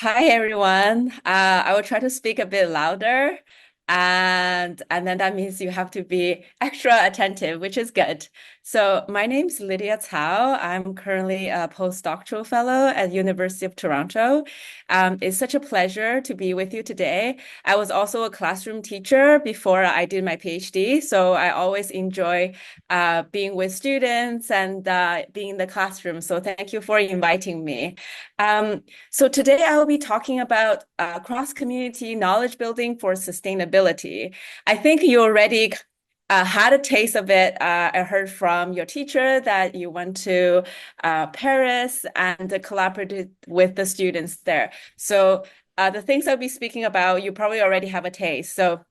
Hi everyone. I will try to speak a bit louder, and then that means you have to be extra attentive, which is good. So my name's Lydia Cao. I'm currently a postdoctoral fellow at University of Toronto. It's such a pleasure to be with you today. I was also a classroom teacher before I did my PhD, so I always enjoy being with students and being in the classroom. So thank you for inviting me. So today I will be talking about cross-community knowledge building for sustainability. I think you already had a taste of it. I heard from your teacher that you went to Paris and collaborated with the students there. So the things I'll be speaking about, you probably already have a taste. So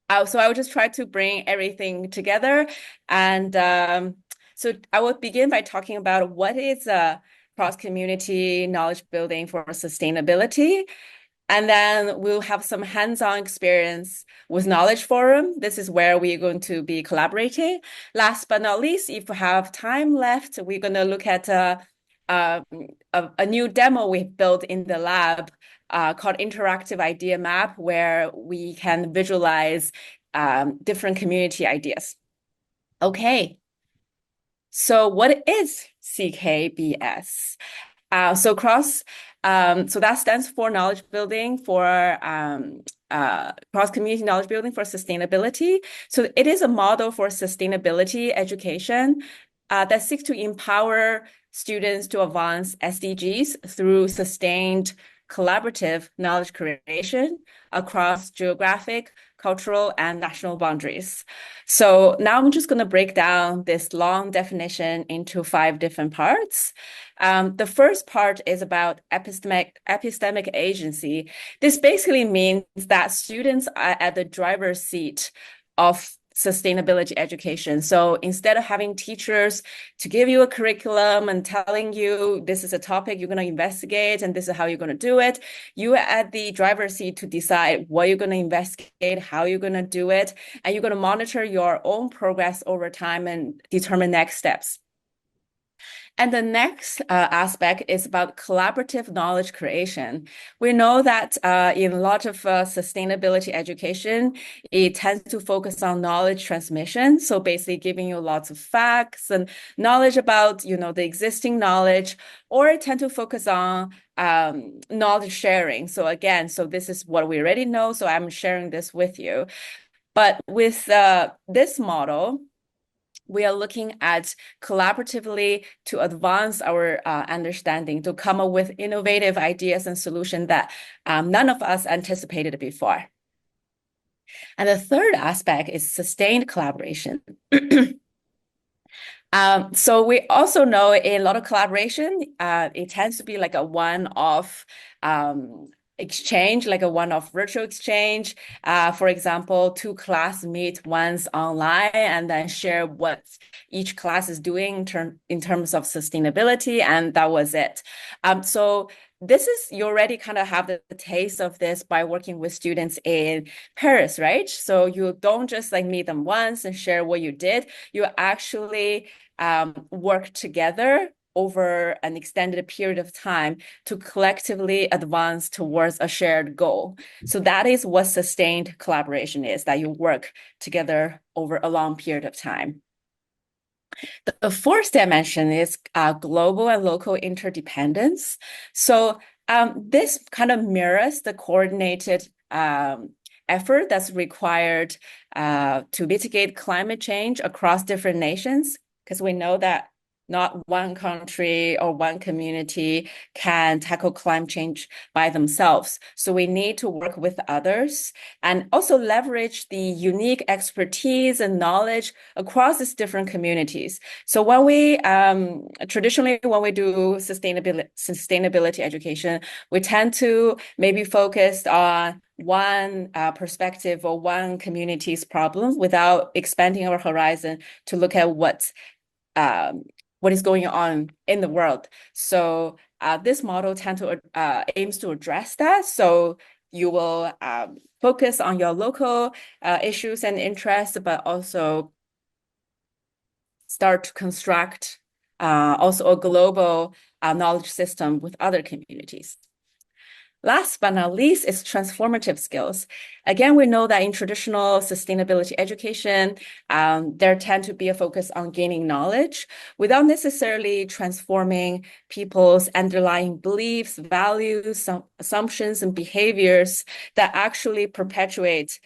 I will just try to bring everything together. And so I will begin by talking about what is cross-community knowledge building for sustainability. And then we'll have some hands-on experience with Knowledge Forum. This is where we're going to be collaborating. Last but not least, if we have time left, we're going to look at a new demo we've built in the lab called Interactive Idea Map, where we can visualize different community ideas. Okay, so what is CKBS? So that stands for knowledge building for cross-community knowledge building for sustainability. So it is a model for sustainability education that seeks to empower students to advance SDGs through sustained collaborative knowledge creation across geographic, cultural, and national boundaries. So now I'm just going to break down this long definition into 5 different parts. The first part is about epistemic agency. This basically means that students are at the driver's seat of sustainability education. So instead of having teachers to give you a curriculum and telling you this is a topic you're going to investigate and this is how you're going to do it, you are at the driver's seat to decide what you're going to investigate, how you're going to do it, and you're going to monitor your own progress over time and determine next steps. And the next aspect is about collaborative knowledge creation. We know that in a lot of sustainability education, it tends to focus on knowledge transmission. So basically giving you lots of facts and knowledge about, the existing knowledge, or it tend to focus on knowledge sharing. So again, this is what we already know. So I'm sharing this with you. But with this model, we are looking at collaboratively to advance our understanding, to come up with innovative ideas and solutions that none of us anticipated before. And the third aspect is sustained collaboration. So we also know in a lot of collaboration, it tends to be like a one-off exchange, like a one-off virtual exchange. For example, 2 classes meet once online and then share what each class is doing in terms of sustainability, and that was it. So you already kind of have the taste of this by working with students in Paris, right? So you don't just like meet them once and share what you did. You actually work together over an extended period of time to collectively advance towards a shared goal. So that is what sustained collaboration is, that you work together over a long period of time. The fourth dimension is global and local interdependence. So this kind of mirrors the coordinated effort that's required to mitigate climate change across different nations, because we know that not one country or one community can tackle climate change by themselves. So we need to work with others and also leverage the unique expertise and knowledge across these different communities. So when we traditionally, when we do sustainability education, we tend to maybe focus on one perspective or one community's problem without expanding our horizon to look at what is going on in the world. So this model aims to address that. So you will focus on your local issues and interests, but also start to construct also a global knowledge system with other communities. Last but not least is transformative skills. Again, we know that in traditional sustainability education, there tend to be a focus on gaining knowledge without necessarily transforming people's underlying beliefs, values, assumptions, and behaviors that actually perpetuate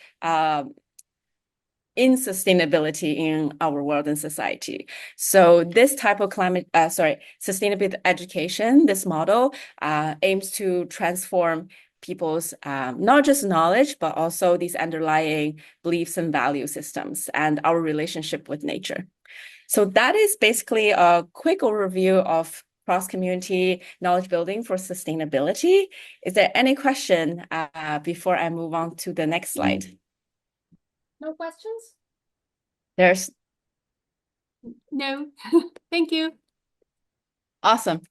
insustainability in our world and society. So this type of sustainability education, this model aims to transform people's not just knowledge, but also these underlying beliefs and value systems and our relationship with nature. So that is basically a quick overview of cross-community knowledge building for sustainability. Is there any question before I move on to the next slide? No questions? There's no. Thank you. Awesome.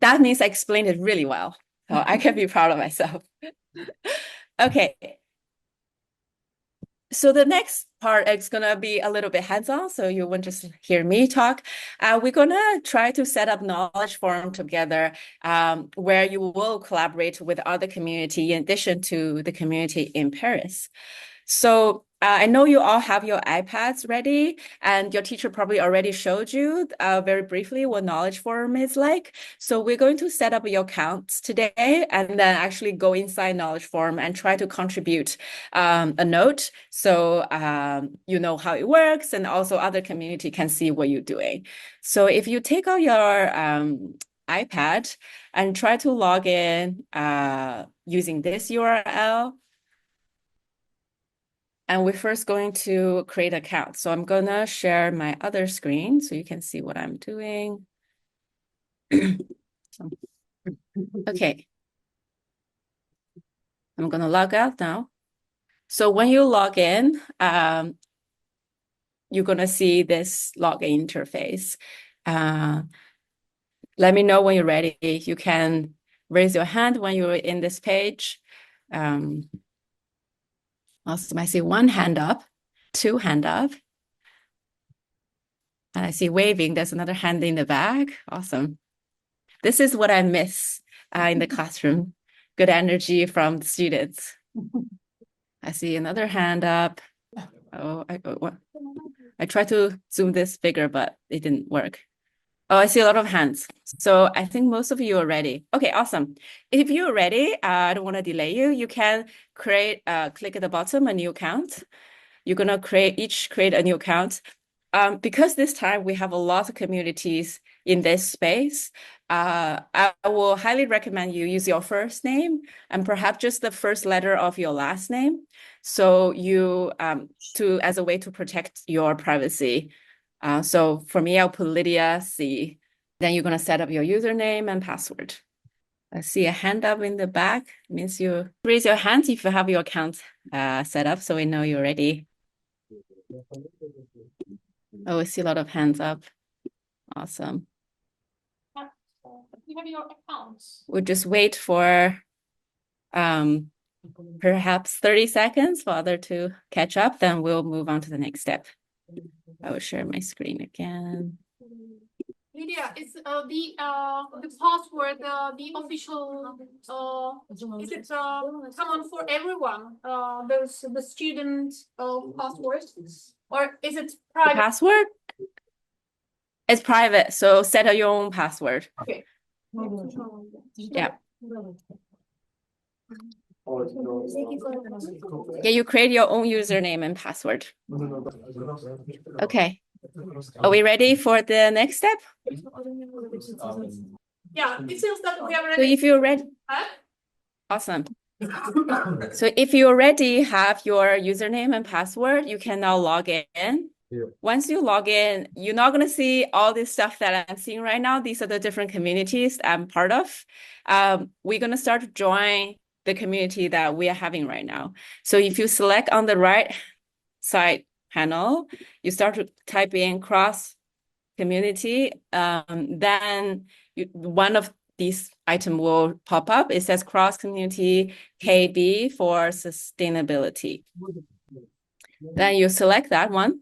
That means I explained it really well. So I can be proud of myself. Okay. So the next part is going to be a little bit hands-on, so you won't just hear me talk. We're going to try to set up knowledge forum together where you will collaborate with other community in addition to the community in Paris. So I know you all have your iPads ready, and your teacher probably already showed you very briefly what Knowledge Forum is like. So we're going to set up your accounts today and then actually go inside Knowledge Forum and try to contribute a note so you know how it works, and also other community can see what you're doing. So if you take out your iPad and try to log in using this URL, and we're first going to create an account. So I'm going to share my other screen so you can see what I'm doing. Okay. I'm going to log out now. So when you log in, you're going to see this login interface. Let me know when you're ready. You can raise your hand when you're in this page. Awesome. I see one hand up, two hand up. And I see waving. There's another hand in the back. Awesome. This is what I miss in the classroom. Good energy from the students. I see another hand up. Oh, I tried to zoom this bigger, but it didn't work. Oh, I see a lot of hands. So I think most of you are ready. Okay, awesome. If you're ready, I don't want to delay you. You can create, click at the bottom, a new account. You're going to create a new account. Because this time we have a lot of communities in this space, I will highly recommend you use your first name and perhaps just the first letter of your last name. So you, as a way to protect your privacy. So for me, I'll put Lydia C. Then you're going to set up your username and password. I see a hand up in the back. It means you raise your hand if you have your account set up so we know you're ready. Oh, I see a lot of hands up. Awesome. You have your accounts. We'll just wait for perhaps 30 seconds for others to catch up. Then we'll move on to the next step. I will share my screen again. Lydia, is the password the official? Is it common for everyone? There's the student password, or is it private? The password? It's private, so set your own password. Okay. Yeah. Yeah, you create your own username and password. Okay. Are we ready for the next step? Yeah, it seems that we are ready. So if you're ready, awesome. So if you already have your username and password, you can now log in. Yeah. Once you log in, you're not going to see all this stuff that I'm seeing right now. These are the different communities I'm part of. We're going to start to join the community that we are having right now. So if you select on the right side panel, you start to type in cross community, then one of these items will pop up. It says cross community KB for sustainability. Then you select that one.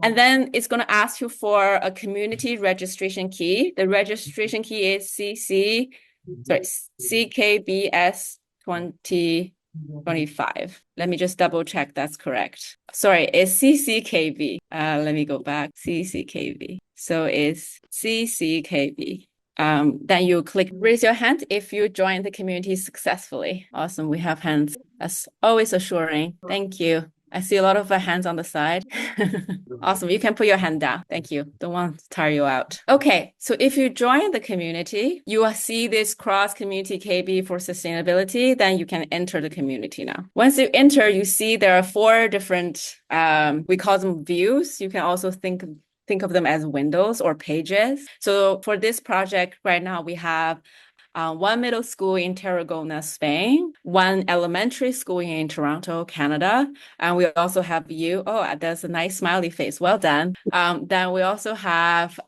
And then it's going to ask you for a community registration key. The registration key is CC sorry, CKBS 2025. Let me just double check that's correct. Sorry, it's CCKB. Let me go back. CCKB. So it's CCKB. Then you click raise your hand if you join the community successfully. Awesome, we have hands. That's always assuring. Thank you. I see a lot of hands on the side. Awesome, you can put your hand down. Thank you. Don't want to tire you out. Okay, so if you join the community, you will see this cross-community KB for sustainability, then you can enter the community now. Once you enter, you see there are 4 different, we call them views. You can also think of them as windows or pages. So for this project right now, we have 1 middle school in Tarragona, Spain, 1 elementary school in Toronto, Canada, and we also have you. Oh, there's a nice smiley face. Well done. Then we also have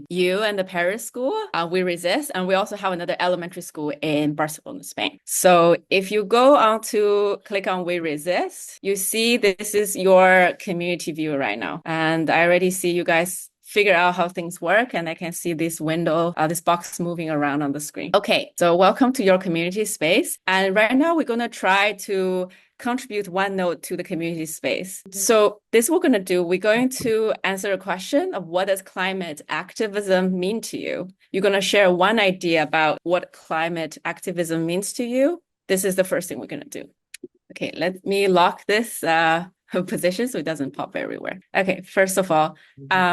you and the Paris school, We Resist, and we also have another elementary school in Barcelona, Spain. So if you go on to click on We Resist, you see this is your community view right now. And I already see you guys figure out how things work, and I can see this window, this box moving around on the screen. Okay, so welcome to your community space. And right now we're going to try to contribute 1 note to the community space. So this we're going to do, we're going to answer a question of what does climate activism mean to you? You're going to share 1 idea about what climate activism means to you. This is the first thing we're going to do. Okay, let me lock this position so it doesn't pop everywhere. Okay, first of all,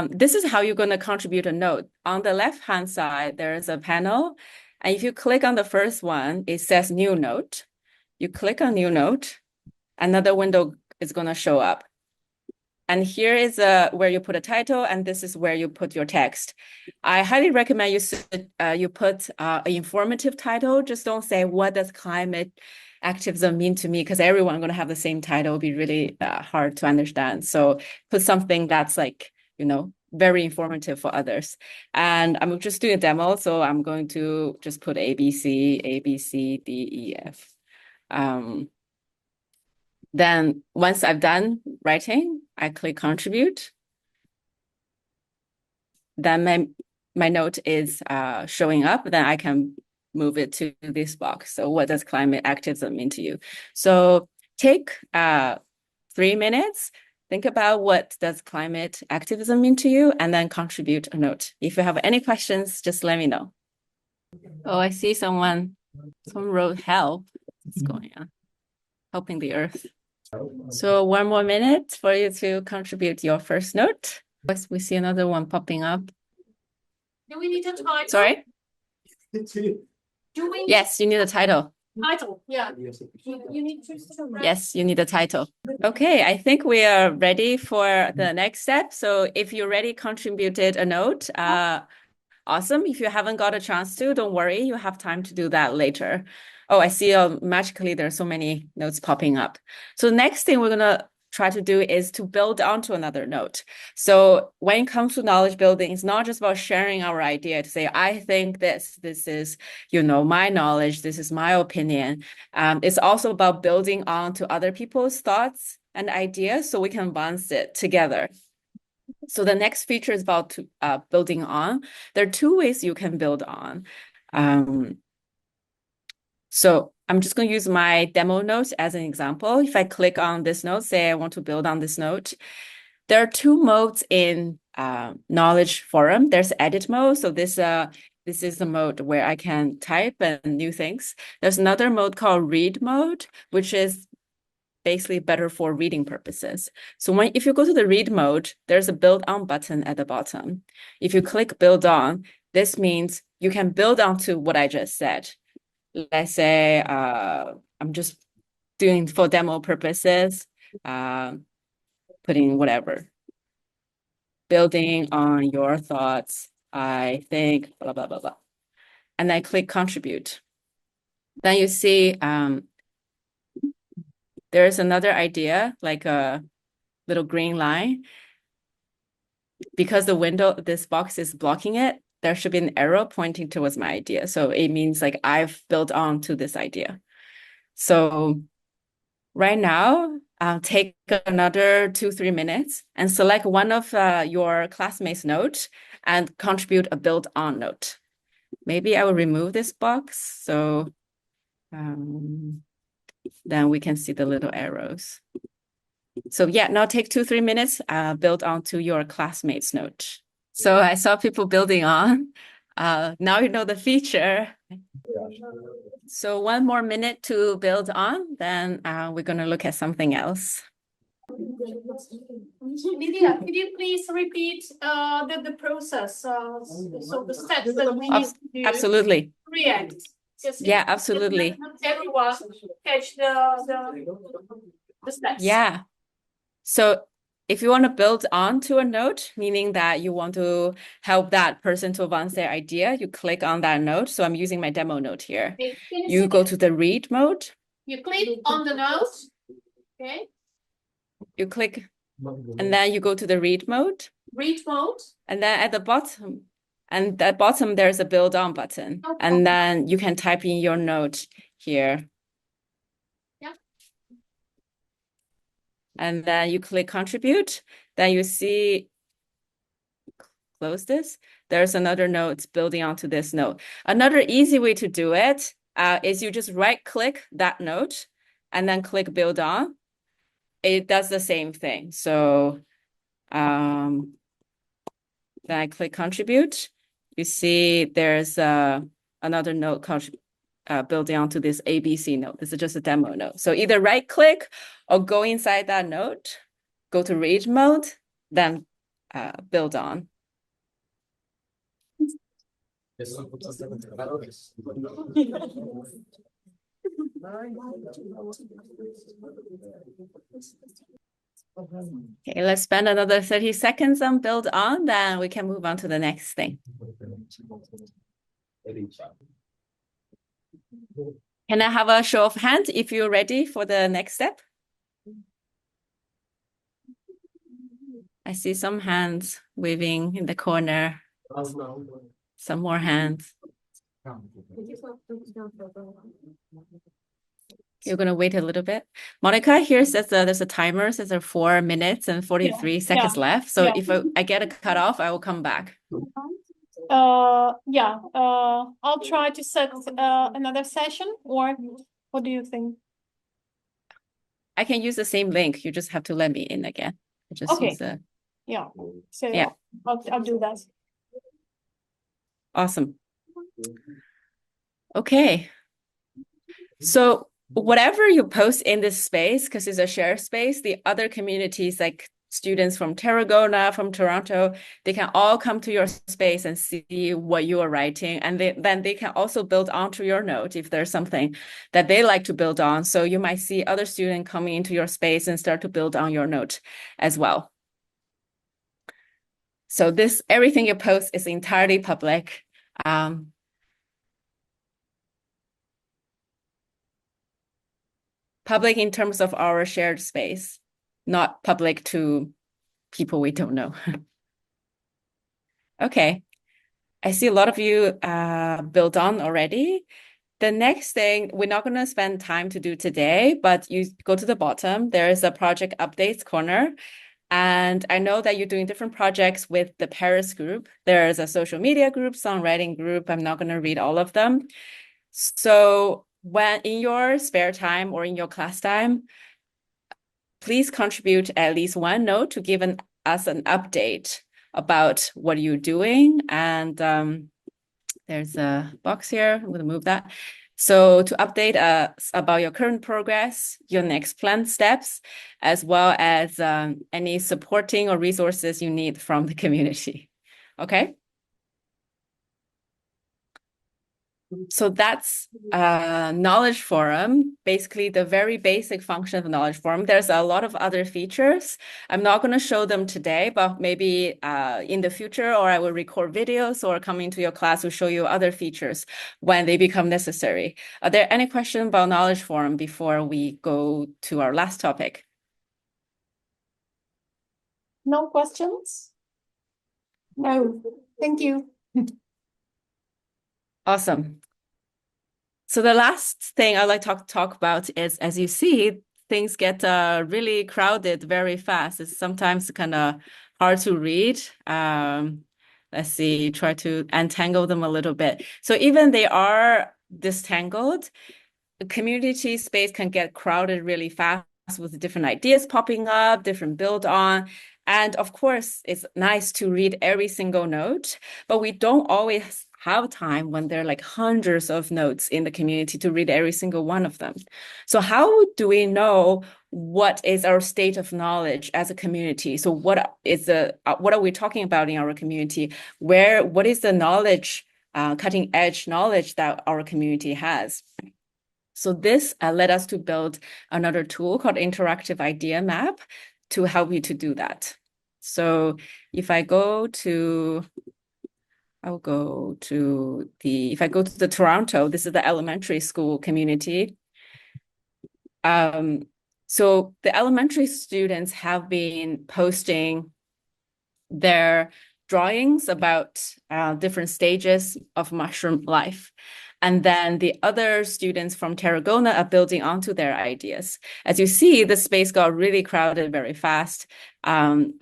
this is how you're going to contribute a note. On the left-hand side, there is a panel. And if you click on the first one, it says new note. You click on new note, another window is going to show up. And here is where you put a title, and this is where you put your text. I highly recommend you put an informative title. Just don't say, what does climate activism mean to me? Because everyone's going to have the same title. It'll be really hard to understand. So put something that's like, very informative for others. And I'm just doing a demo, so I'm going to just put A, B, C, D, E, F. Then once I've done writing, I click contribute. Then my note is showing up. Then I can move it to this box. So what does climate activism mean to you? So take 3 minutes, think about what does climate activism mean to you, and then contribute a note. If you have any questions, just let me know. Oh, I see someone wrote help. What's going on? Helping the earth. So 1 more minute for you to contribute your first note. We see another one popping up. Do we need a title? Sorry? Do we Yes, you need a title. title? Yeah. You need to. Yes, you need a title. Okay, I think we are ready for the next step. So if you already contributed a note, awesome. If you haven't got a chance to, don't worry, you have time to do that later. Oh, I see magically there are so many notes popping up. So the next thing we're going to try to do is to build onto another note. So when it comes to knowledge building, it's not just about sharing our idea to say, I think this is, my knowledge, this is my opinion. It's also about building on to other people's thoughts and ideas so we can advance it together. So the next feature is about building on. There are 2 ways you can build on. So I'm just going to use my demo notes as an example. If I click on this note, say I want to build on this note, there are 2 modes in Knowledge Forum. There's edit mode. So this is the mode where I can type and new things. There's another mode called read mode, which is basically better for reading purposes. So if you go to the read mode, there's a build on button at the bottom. If you click build on, this means you can build on to what I just said. Let's say I'm just doing for demo purposes, putting whatever. Building on your thoughts, I think, blah, blah, blah, blah. And then click contribute. Then you see there's another idea, like a little green line. Because this box is blocking it, there should be an arrow pointing towards my idea. So it means like I've built on to this idea. So right now, take another 2-3 minutes and select one of your classmates' notes and contribute a build on note. Maybe I will remove this box so then we can see the little arrows. So yeah, now take 2-3 minutes, build onto your classmates' note. So I saw people building on. Now you know the feature. So 1 more minute to build on, then we're going to look at something else. Lydia, could you please repeat the process? So the steps that we need to do. Absolutely. React. Yeah, absolutely. Everyone catch the steps. Yeah. So if you want to build onto a note, meaning that you want to help that person to advance their idea, you click on that note. So I'm using my demo note here. You go to the read mode. You click on the note. Okay. You click, and then you go to the read mode. Read mode. And then at the bottom, there's a build on button. Okay. And then you can type in your note here. Yeah. And then you click contribute. Then you see, close this. There's another note building onto this note. Another easy way to do it is you just right click that note and then click build on. It does the same thing. So then I click contribute. You see there's another note building onto this ABC note. This is just a demo note. So either right click or go inside that note, go to read mode, then build on. Okay, let's spend another 30 seconds on build on, then we can move on to the next thing. Can I have a show of hands if you're ready for the next step? I see some hands waving in the corner. Some more hands. You're going to wait a little bit. Monica here says there's a timer, says there are 4 minutes and 43 seconds left. So if I get a cutoff, I will come back. I'll try to set another session, or what do you think? I can use the same link. You just have to let me in again. Use the... Yeah. So yeah. I'll do that. Awesome. Okay. So whatever you post in this space, because it's a shared space, the other communities like students from Tarragona, from Toronto, they can all come to your space and see what you are writing. And then they can also build onto your note if there's something that they like to build on. So you might see other students coming into your space and start to build on your note as well. So everything you post is entirely public. Public in terms of our shared space, not public to people we don't know. Okay, I see a lot of you built on already. The next thing, we're not going to spend time to do today, but you go to the bottom, there is a project updates corner. And I know that you're doing different projects with the Paris group. There's a social media group, songwriting group. I'm not going to read all of them. So when in your spare time or in your class time, please contribute at least 1 note to give us an update about what you're doing. And there's a box here. I'm going to move that. So to update us about your current progress, your next planned steps, as well as any supporting or resources you need from the community. Okay? So that's Knowledge Forum, basically the very basic function of the Knowledge Forum. There's a lot of other features. I'm not going to show them today, but maybe in the future, or I will record videos or come into your class to show you other features when they become necessary. Are there any questions about Knowledge Forum before we go to our last topic? No questions? No, thank you. Awesome. So the last thing I'd like to talk about is, as you see, things get really crowded very fast. It's sometimes kind of hard to read. let's see, try to untangle them a little bit. So even they are distangled, the community space can get crowded really fast with different ideas popping up, different build on. And of course, it's nice to read every single note, but we don't always have time when there are like hundreds of notes in the community to read every single one of them. So how do we know what is our state of knowledge as a community? So what are we talking about in our community? What is the knowledge, cutting edge knowledge that our community has? So this led us to build another tool called Interactive Idea Map to help you to do that. So if I go to, if I go to the Toronto, this is the elementary school community. So the elementary students have been posting their drawings about different stages of mushroom life. And then the other students from Tarragona are building onto their ideas. As you see, the space got really crowded very fast.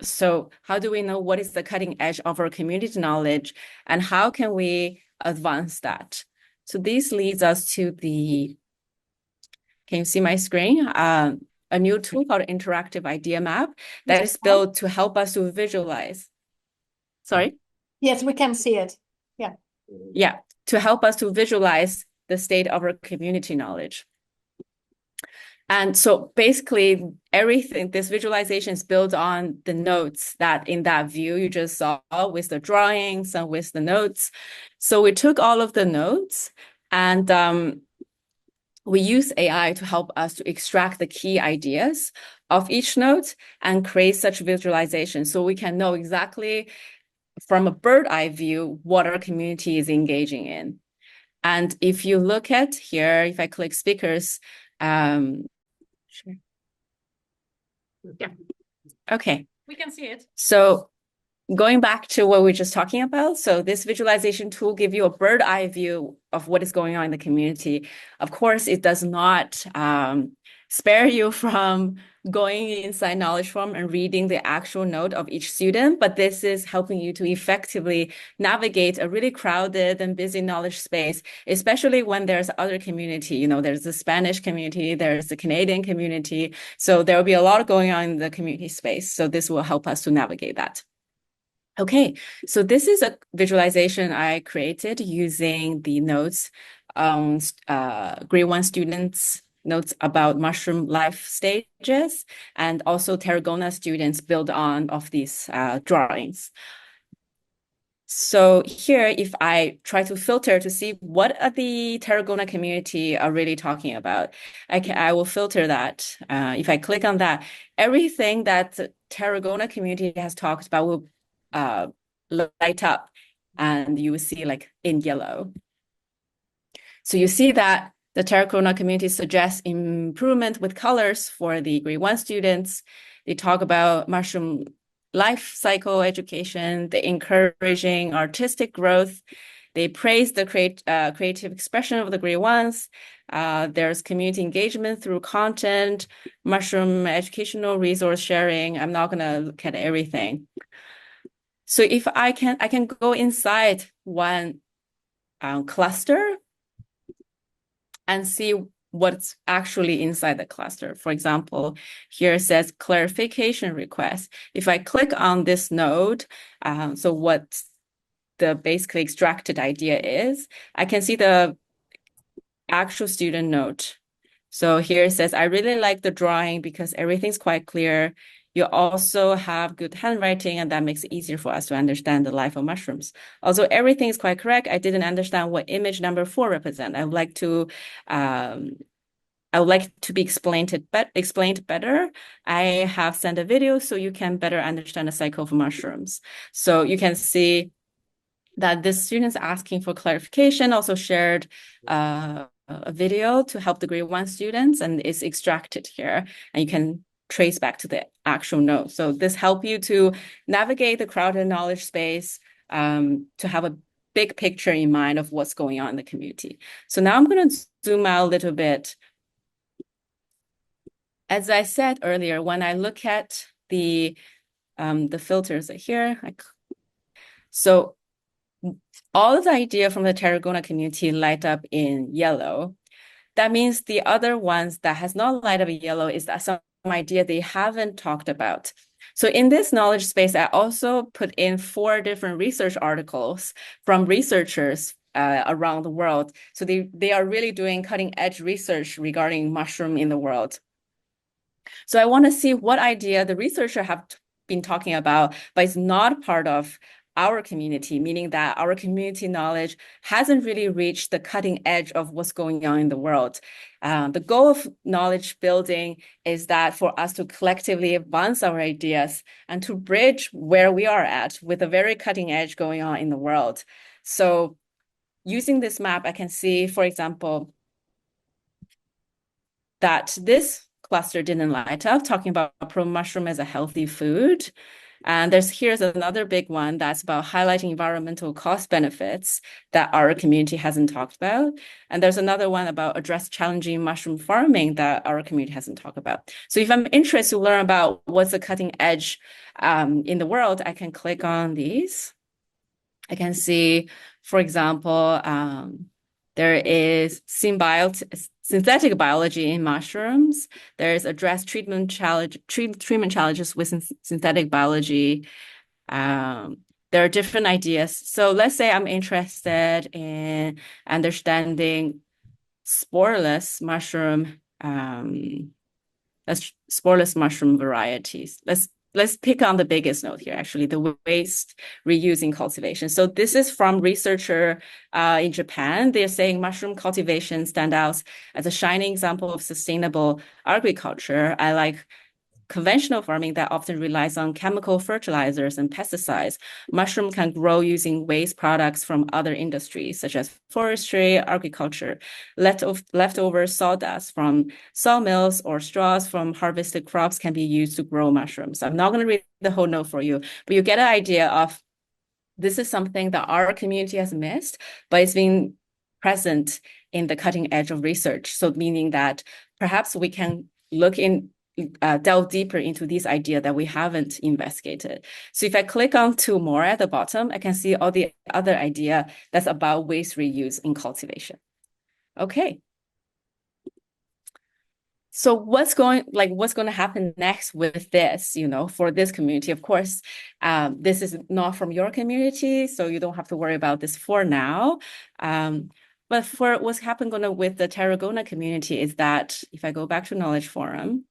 So how do we know what is the cutting edge of our community knowledge and how can we advance that? So this leads us to the, can you see my screen? A new tool called Interactive Idea Map that is built to help us to visualize. Sorry? Yes, we can see it. Yeah. Yeah, to help us to visualize the state of our community knowledge. And so basically everything, this visualization is built on the notes that in that view you just saw with the drawings and with the notes. So we took all of the notes and we use AI to help us to extract the key ideas of each note and create such visualization so we can know exactly from a bird eye view what our community is engaging in. And if you look at here, if I click speakers, sure. Yeah. Okay. We can see it. So going back to what we were just talking about, so this visualization tool gives you a bird eye view of what is going on in the community. Of course, it does not spare you from going inside Knowledge Form and reading the actual note of each student, but this is helping you to effectively navigate a really crowded and busy knowledge space, especially when there's other community. You know, there's the Spanish community, there's the Canadian community. So there will be a lot going on in the community space. So this will help us to navigate that. Okay, so this is a visualization I created using the notes, grade 1 students' notes about mushroom life stages, and also Tarragona students build on of these drawings. So here, if I try to filter to see what are the Tarragona community are really talking about, I will filter that. If I click on that, everything that Tarragona community has talked about will light up and you will see like in yellow. So you see that the Tarragona community suggests improvement with colors for the grade 1 students. They talk about mushroom life cycle education, the encouraging artistic growth. They praise the creative expression of the grade 1s. There's community engagement through content, mushroom educational resource sharing. I'm not gonna look at everything. So if I can go inside one cluster and see what's actually inside the cluster. For example, here it says clarification request. If I click on this node, so what the basically extracted idea is, I can see the actual student note. So here it says, I really like the drawing because everything's quite clear. You also have good handwriting, and that makes it easier for us to understand the life of mushrooms. Also, everything is quite correct. I didn't understand what image number 4 represents. I would like to be explained better. I have sent a video so you can better understand the cycle of mushrooms. So you can see that the students asking for clarification also shared a video to help the grade 1 students, and it's extracted here, and you can trace back to the actual note. So this helps you to navigate the crowded knowledge space, to have a big picture in mind of what's going on in the community. So now I'm going to zoom out a little bit. As I said earlier, when I look at the filters here, So all of the idea from the Tarragona community light up in yellow. That means the other ones that has not light up in yellow is that some idea they haven't talked about. So in this knowledge space, I also put in 4 different research articles from researchers around the world. So they are really doing cutting edge research regarding mushroom in the world. So I want to see what idea the researcher have been talking about, but it's not part of our community, meaning that our community knowledge hasn't really reached the cutting edge of what's going on in the world. The goal of knowledge building is that for us to collectively advance our ideas and to bridge where we are at with a very cutting edge going on in the world. So using this map, I can see, for example, that this cluster didn't light up, talking about pro mushroom as a healthy food. And here's another big one that's about highlighting environmental cost benefits that our community hasn't talked about. And there's another one about address challenging mushroom farming that our community hasn't talked about. So if I'm interested to learn about what's the cutting edge in the world, I can click on these. I can see, for example, there is synthetic biology in mushrooms. There's address treatment challenges with synthetic biology. There are different ideas. So let's say I'm interested in understanding sporeless mushroom, sporeless mushroom varieties. Let's pick on the biggest note here, actually, the waste reuse in cultivation. So this is from researcher in Japan. They're saying mushroom cultivation stands out as a shining example of sustainable agriculture. I like conventional farming that often relies on chemical fertilizers and pesticides. Mushroom can grow using waste products from other industries, such as forestry, agriculture, leftover sawdust from sawmills or straws from harvested crops can be used to grow mushrooms. I'm not going to read the whole note for you, but you get an idea of this is something that our community has missed, but it's been present in the cutting edge of research. So meaning that perhaps we can delve deeper into this idea that we haven't investigated. So if I click on 2 more at the bottom, I can see all the other idea that's about waste reuse in cultivation. Okay. So what's going to happen next with this, for this community? Of course, this is not from your community, so you don't have to worry about this for now. But for what's happening with the Tarragona community is that if I go back to Knowledge Forum,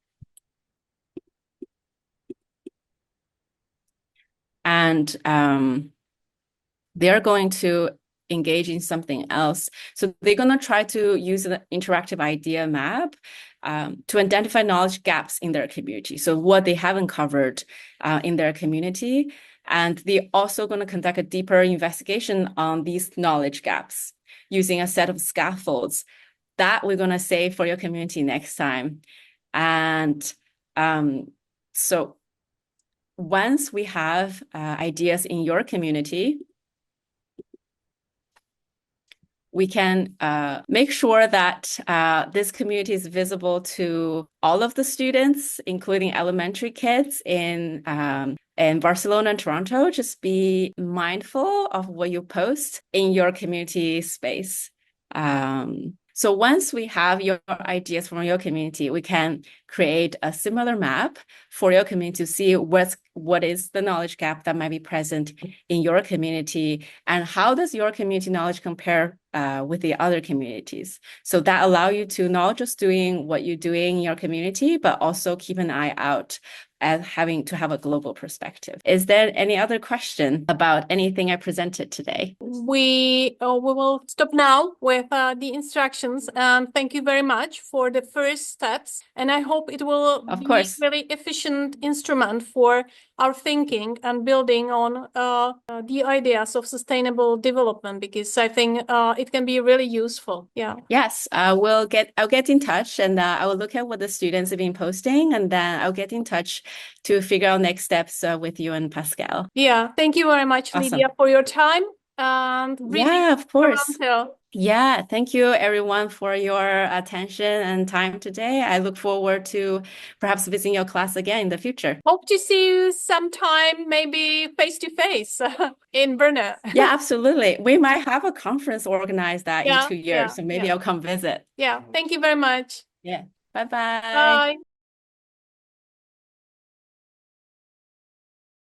and they're going to engage in something else. So they're going to try to use an interactive idea map to identify knowledge gaps in their community. So what they haven't covered in their community. And they're also going to conduct a deeper investigation on these knowledge gaps using a set of scaffolds that we're going to save for your community next time. And so once we have ideas in your community, we can make sure that this community is visible to all of the students, including elementary kids in Barcelona and Toronto. Just be mindful of what you post in your community space. So once we have your ideas from your community, we can create a similar map for your community to see what is the knowledge gap that might be present in your community, and how does your community knowledge compare with the other communities. So that allow you to not just doing what you're doing in your community, but also keep an eye out at having to have a global perspective. Is there any other question about anything I presented today? We will stop now with the instructions, and thank you very much for the first steps. And I hope it will be a very efficient instrument for our thinking and building on the ideas of sustainable development, because I think it can be really useful. Yeah. Yes, I'll get in touch, and I will look at what the students have been posting, and then I'll get in touch to figure out next steps with you and Pascal. Yeah. Thank you very much, Awesome. Lydia, for your time. and really yeah, of course. instrumental. Yeah, thank you everyone for your attention and time today. I look forward to perhaps visiting your class again in the future. Hope to see you sometime, maybe face to face in Brno. Yeah, absolutely. We might have a conference organized that in 2 years, so maybe yeah. I'll come visit. Yeah, thank you very much. Yeah, bye-bye. Bye.